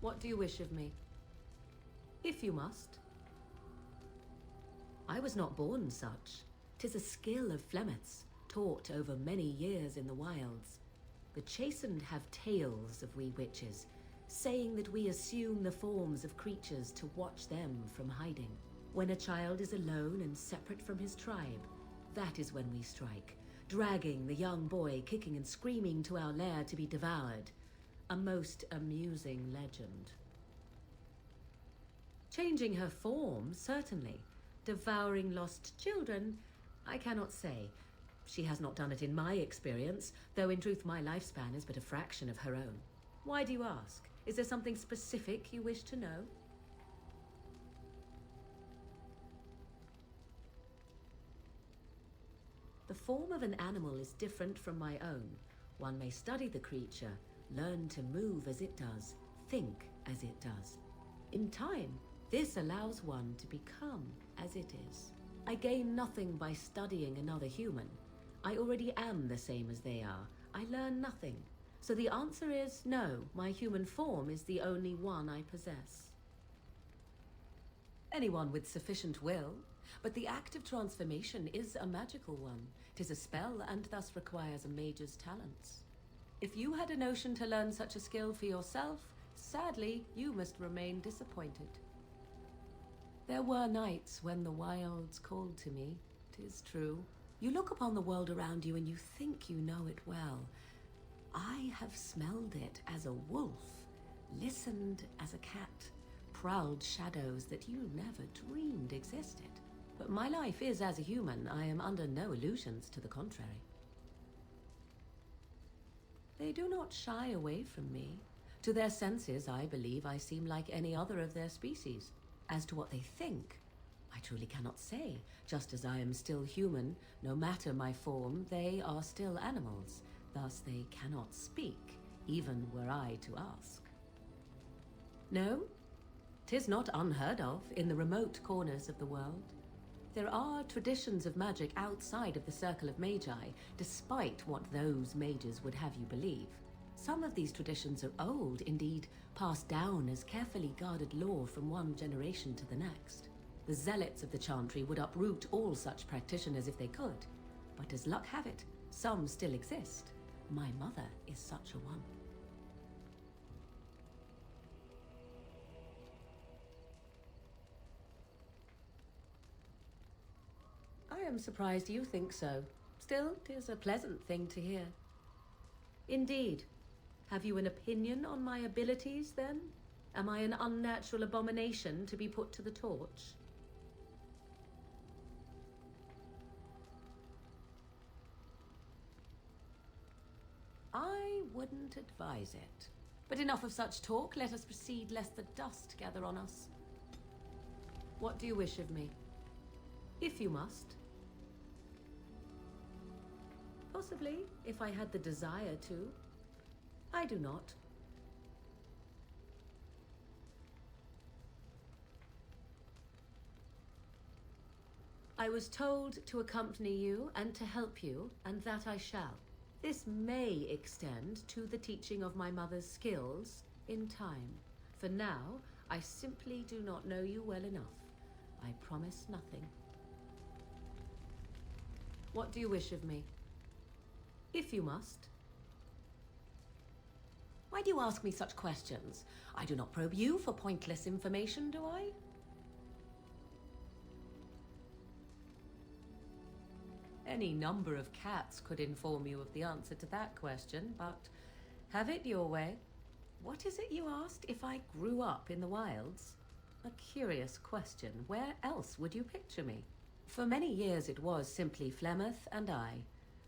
What do you wish of me? If you must. I was not born such. 'Tis a skill of Flemeth's, taught over many years in the wilds. The chastened have tales of we witches, saying that we assume the forms of creatures to watch them from hiding. When a child is alone and separate from his tribe, that is when we strike, dragging the young boy kicking and screaming to our lair to be devoured. A most amusing legend. Changing her form, certainly. Devouring lost children, I cannot say. She has not done it in my experience, though in truth my lifespan is but a fraction of her own. Why do you ask? Is there something specific you wish to know? The form of an animal is different from my own. One may study the creature, learn to move as it does, think as it does. In time, this allows one to become as it is. I gain nothing by studying another human. I already am the same as they are. I learn nothing. So the answer is no, my human form is the only one I possess. Anyone with sufficient will, but the act of transformation is a magical one. 'Tis a spell and thus requires a mage's talents. If you had a notion to learn such a skill for yourself, sadly, you must remain disappointed. There were nights when the wilds called to me, 'tis true. You look upon the world around you and you think you know it well. I have smelled it as a wolf, listened as a cat, prowled shadows that you never dreamed existed. But my life is as a human. I am under no illusions to the contrary. They do not shy away from me. To their senses, I believe I seem like any other of their species. As to what they think, I truly cannot say. Just as I am still human, no matter my form, they are still animals. Thus they cannot speak, even were I to ask. No, 'tis not unheard of in the remote corners of the world. There are traditions of magic outside of the circle of magi, despite what those mages would have you believe. Some of these traditions are old, indeed, passed down as carefully guarded lore from one generation to the next. The zealots of the chantry would uproot all such practitioners if they could. But as luck have it, some still exist. My mother is such a one. I am surprised you think so. Still, 'tis a pleasant thing to hear. Indeed. Have you an opinion on my abilities, then? Am I an unnatural abomination to be put to the torch? I wouldn't advise it. But enough of such talk. Let us proceed, lest the dust gather on us. What do you wish of me? If you must. Possibly, if I had the desire to. I do not. I was told to accompany you and to help you, and that I shall. This may extend to the teaching of my mother's skills in time. For now, I simply do not know you well enough. I promise nothing. What do you wish of me? If you must. Why do you ask me such questions? I do not probe you for pointless information, do I? Any number of cats could inform you of the answer to that question, but have it your way. What is it you asked? If I grew up in the wilds? A curious question. Where else would you picture me? For many years it was simply Flemeth and I.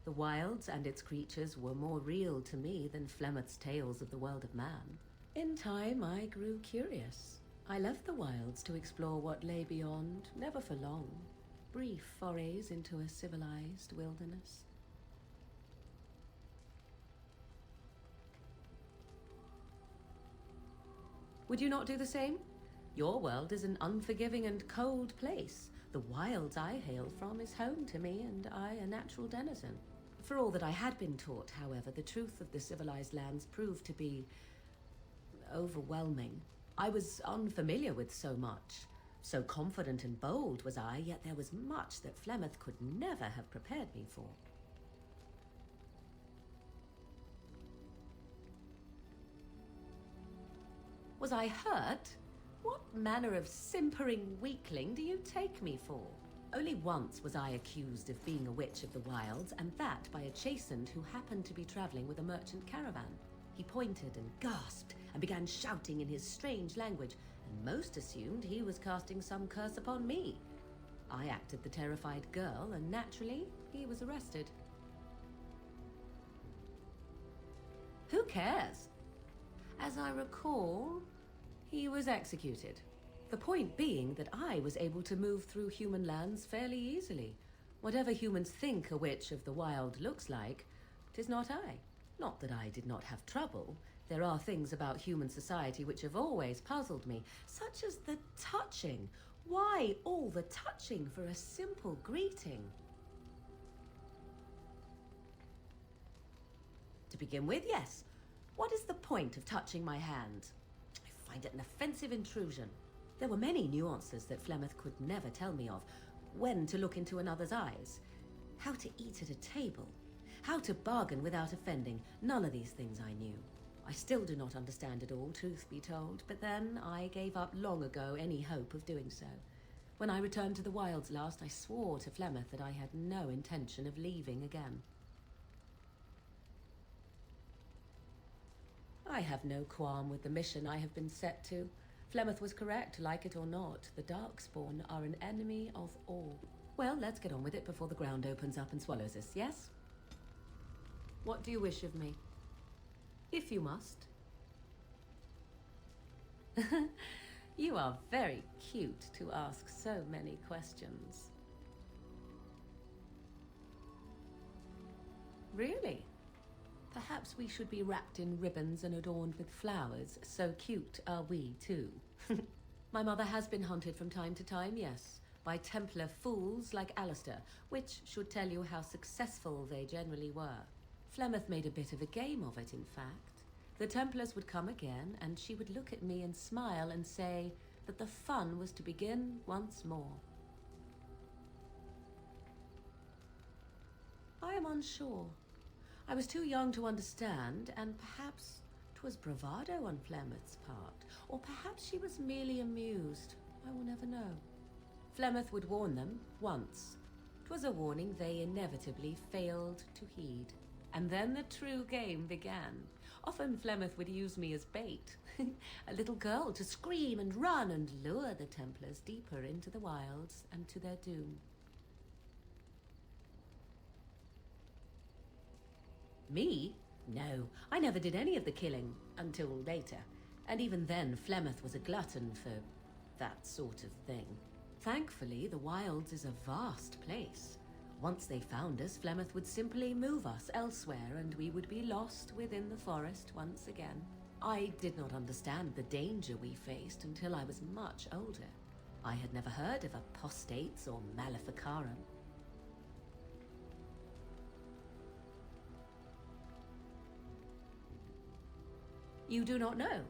The wilds and its creatures were more real to me than Flemeth's tales of the world of man. In time, I grew curious. I left the wilds to explore what lay beyond, never for long. Brief forays into a civilized wilderness. Would you not do the same? Your world is an unforgiving and cold place. The wilds I hail from is home to me, and I a natural denizen. For all that I had been taught, however, the truth of the civilized lands proved to be overwhelming. I was unfamiliar with so much. So confident and bold was I, yet there was much that Flemeth could never have prepared me for. Was I hurt? What manner of simpering weakling do you take me for? Only once was I accused of being a witch of the wilds, and that by a chastened who happened to be traveling with a merchant caravan. He pointed and gasped and began shouting in his strange language, and most assumed he was casting some curse upon me. I acted the terrified girl, and naturally, he was arrested. Who cares? As I recall, he was executed. The point being that I was able to move through human lands fairly easily. Whatever humans think a witch of the wild looks like, 'tis not I. Not that I did not have trouble. There are things about human society which have always puzzled me, such as the touching. Why all the touching for a simple greeting? To begin with, yes. What is the point of touching my hand? I find it an offensive intrusion. There were many nuances that Flemeth could never tell me of. When to look into another's eyes, how to eat at a table, how to bargain without offending. None of these things I knew. I still do not understand it all, truth be told, but then I gave up long ago any hope of doing so. When I returned to the wilds last, I swore to Flemeth that I had no intention of leaving again. I have no qualm with the mission I have been set to. Flemeth was correct, like it or not. The Darkspawn are an enemy of all. Well, let's get on with it before the ground opens up and swallows us, yes? What do you wish of me? If you must. You are very cute to ask so many questions. Really? Perhaps we should be wrapped in ribbons and adorned with flowers. So cute are we, too. My mother has been hunted from time to time, yes, by Templar fools like Alistair, which should tell you how successful they generally were. Flemeth made a bit of a game of it, in fact. The Templars would come again, and she would look at me and smile and say that the fun was to begin once more. I am unsure. I was too young to understand, and perhaps 'twas bravado on Flemeth's part, or perhaps she was merely amused. I will never know. Flemeth would warn them once. 'Twas a warning they inevitably failed to heed. And then the true game began. Often Flemeth would use me as bait, a little girl to scream and run and lure the Templars deeper into the wilds and to their doom. Me? No, I never did any of the killing, until later. And even then, Flemeth was a glutton for that sort of thing. Thankfully, the wilds is a vast place. Once they found us, Flemeth would simply move us elsewhere, and we would be lost within the forest once again. I did not understand the danger we faced until I was much older. I had never heard of apostates or maleficarum. You do not know?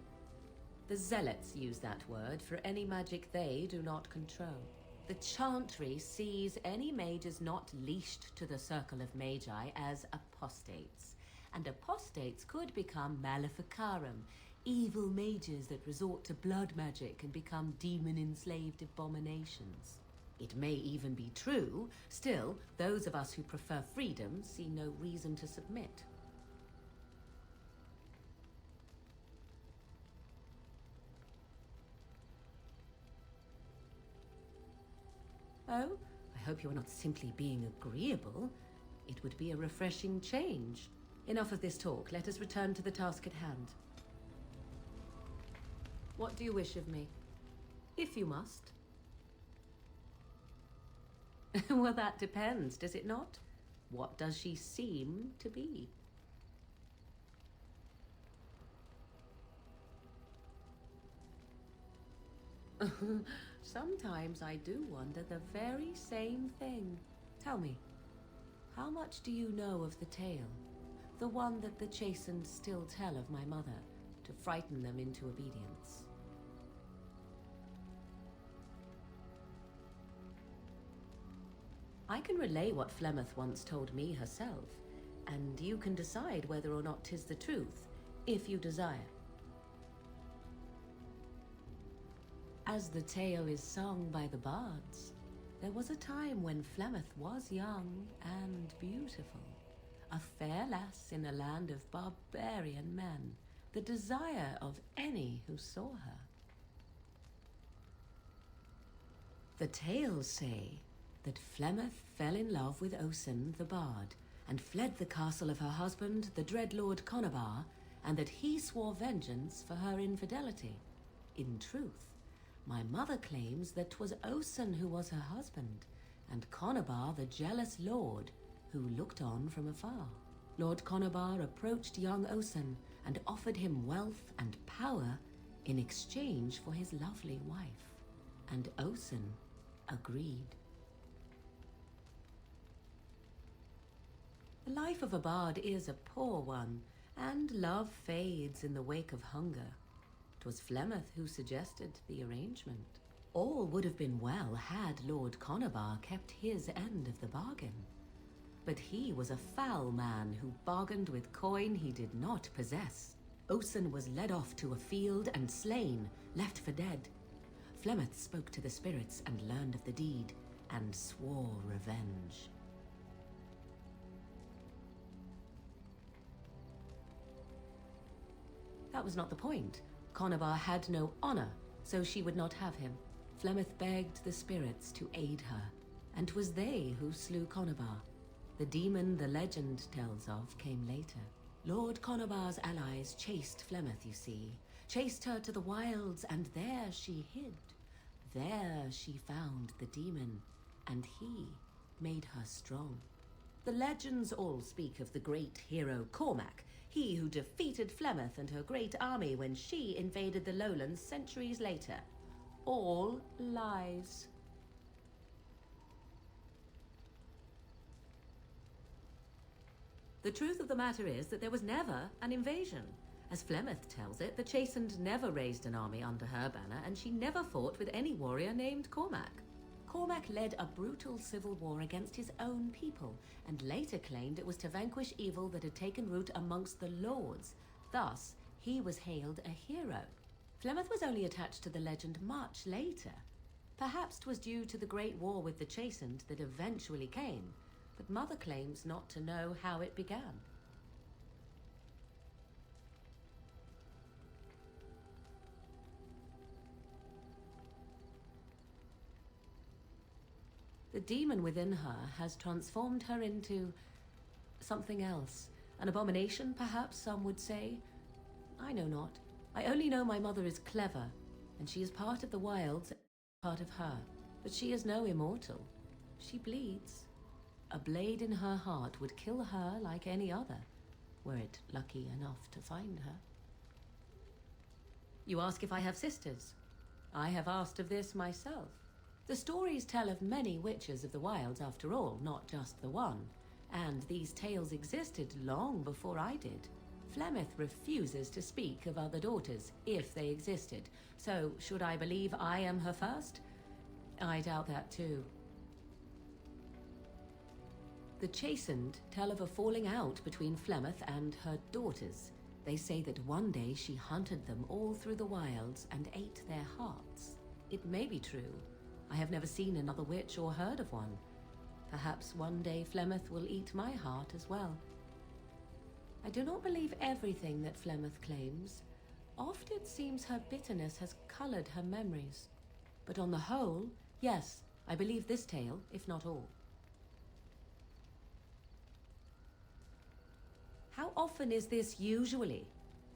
The Zealots use that word for any magic they do not control. The Chantry sees any mages not leashed to the Circle of Magi as apostates. And apostates could become maleficarum, evil mages that resort to blood magic and become demon-enslaved abominations. It may even be true. Still, those of us who prefer freedom see no reason to submit. Oh, I hope you are not simply being agreeable. It would be a refreshing change. Enough of this talk. Let us return to the task at hand. What do you wish of me? If you must. Well, that depends, does it not? What does she seem to be? Sometimes I do wonder the very same thing. Tell me, how much do you know of the tale? The one that the chastened still tell of my mother, to frighten them into obedience. I can relay what Flemeth once told me herself, and you can decide whether or not 'tis the truth, if you desire. As the tale is sung by the bards, there was a time when Flemeth was young and beautiful, a fair lass in a land of barbarian men, the desire of any who saw her. The tales say that Flemeth fell in love with Osen the bard, and fled the castle of her husband, the dread Lord Conabar, and that he swore vengeance for her infidelity. In truth, my mother claims that 'twas Osen who was her husband, and Conabar the jealous lord who looked on from afar. Lord Conabar approached young Osen and offered him wealth and power in exchange for his lovely wife, and Osen agreed. The life of a bard is a poor one, and love fades in the wake of hunger. 'Twas Flemeth who suggested the arrangement. All would have been well had Lord Conabar kept his end of the bargain. But he was a foul man who bargained with coin he did not possess. Osen was led off to a field and slain, left for dead. Flemeth spoke to the spirits and learned of the deed, and swore revenge. That was not the point. Conabar had no honor, so she would not have him. Flemeth begged the spirits to aid her, and 'twas they who slew Conabar. The demon the legend tells of came later. Lord Conabar's allies chased Flemeth, you see, chased her to the wilds, and there she hid. There she found the demon, and he made her strong. The legends all speak of the great hero Cormac, he who defeated Flemeth and her great army when she invaded the lowlands centuries later. All lies. The truth of the matter is that there was never an invasion. As Flemeth tells it, the Chastened never raised an army under her banner, and she never fought with any warrior named Cormac. Cormac led a brutal civil war against his own people, and later claimed it was to vanquish evil that had taken root amongst the lords. Thus, he was hailed a hero. Flemeth was only attached to the legend much later. Perhaps 'twas due to the great war with the Chastened that eventually came, but Mother claims not to know how it began. The demon within her has transformed her into something else. An abomination, perhaps some would say. I know not. I only know my mother is clever, and she is part of the wilds, part of her. But she is no immortal. She bleeds. A blade in her heart would kill her like any other, were it lucky enough to find her. You ask if I have sisters. I have asked of this myself. The stories tell of many witches of the wilds after all, not just the one, and these tales existed long before I did. Flemeth refuses to speak of other daughters, if they existed, so should I believe I am her first? I doubt that too. The Chastened tell of a falling out between Flemeth and her daughters. They say that one day she hunted them all through the wilds and ate their hearts. It may be true. I have never seen another witch or heard of one. Perhaps one day Flemeth will eat my heart as well. I do not believe everything that Flemeth claims. Oft it seems her bitterness has colored her memories. But on the whole, yes, I believe this tale, if not all. How often is this usually?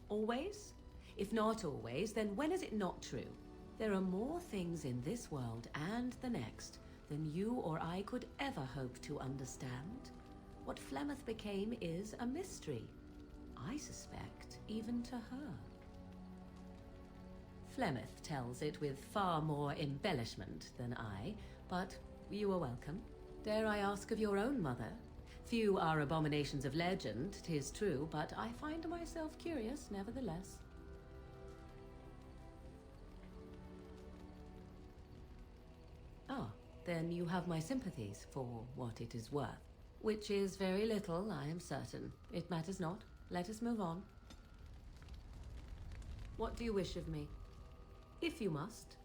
Always? If not always, then when is it not true? There are more things in this world and the next than you or I could ever hope to understand. What Flemeth became is a mystery. I suspect even to her. Flemeth tells it with far more embellishment than I, but you are welcome. Dare I ask of your own mother? Few are abominations of legend, 'tis true, but I find myself curious nevertheless. then you have my sympathies for what it is worth. Which is very little, I am certain. It matters not. Let us move on. What do you wish of me? If you must,